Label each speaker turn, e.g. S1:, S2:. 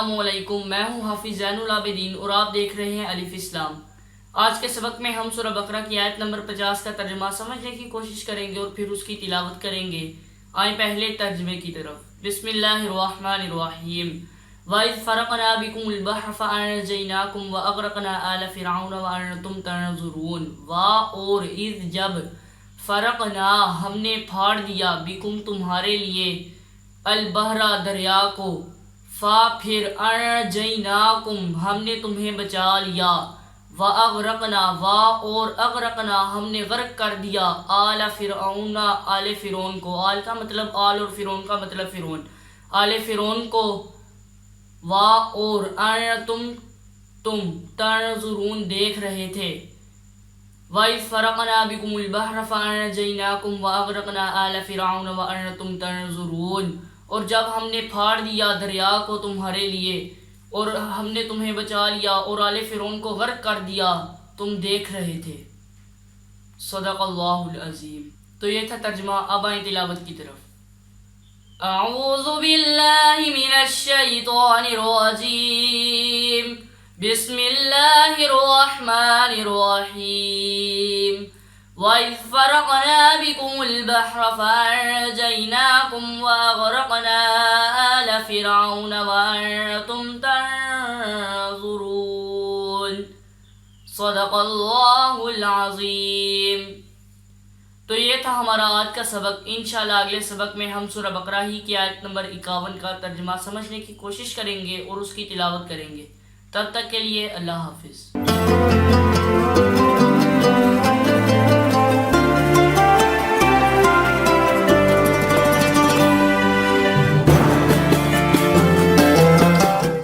S1: السلام علیکم، میں ہوں حافظ زین العابدین اور آپ دیکھ رہے ہیں الف اسلام۔ آج کے سبق میں ہم سورہ بقرہ کی آیت نمبر 50 کا ترجمہ سمجھنے کی کوشش کریں گے اور پھر اس کی تلاوت کریں گے۔ آئیں پہلے ترجمے کی طرف۔ بسم اللہ الرحمن الرحیم۔ وَإِذْ فَرَقْنَا بِكُمُ الْبَحْرَ فَأَنْجَيْنَاكُمْ وَأَغْرَقْنَا آلَ فِرْعَوْنَ وَأَنْتُمْ تَنْظُرُونَ۔ اور اذ جب فرقنا ہم نے پھاڑ دیا بکم تمہارے لیے البحر دریا کو، فا پھر انجیناکم ہم نے تمہیں بچا لیا، واغرقنا اور اغرقنا ہم نے غرق کر دیا آل فرعون آل فرعون کو، آل کا مطلب آل اور فرعون کا مطلب فرعون، آل فرعون کو، اور تم تنظرون دیکھ رہے تھے۔ وَإِذْ فَرَقْنَا بِكُمُ الْبَحْرَ فَأَنْجَيْنَاكُمْ وَأَغْرَقْنَا آلَ فِرْعَوْنَ وَأَنْتُمْ تَنْظُرُونَ۔ اور جب ہم نے پھاڑ دیا دریا کو تمہارے لیے اور ہم نے تمہیں بچا لیا اور آل فرعون کو غرق کر دیا، تم دیکھ رہے تھے۔ صدق اللہ العظیم۔ تو یہ تھا ترجمہ، اب آئیں تلاوت کی طرف۔ اعوذ باللہ من الشیطان الرجیم، بسم اللہ الرحمن الرحیم۔ وَإِذْ فَرَقْنَا بِكُمُ الْبَحْرَ فَأَنْجَيْنَاكُمْ وَأَغْرَقْنَا آلَ فِرْعَوْنَ وَأَنْتُمْ تَنْظُرُونَ۔ صدق اللہ العظیم۔ تو یہ تھا ہمارا آج کا سبق۔ انشاءاللہ اگلے سبق میں ہم سورہ بقرہ ہی کی آیت نمبر 51 کا ترجمہ سمجھنے کی کوشش کریں گے اور اس کی تلاوت کریں گے۔ تب تک کے لیے اللہ حافظ۔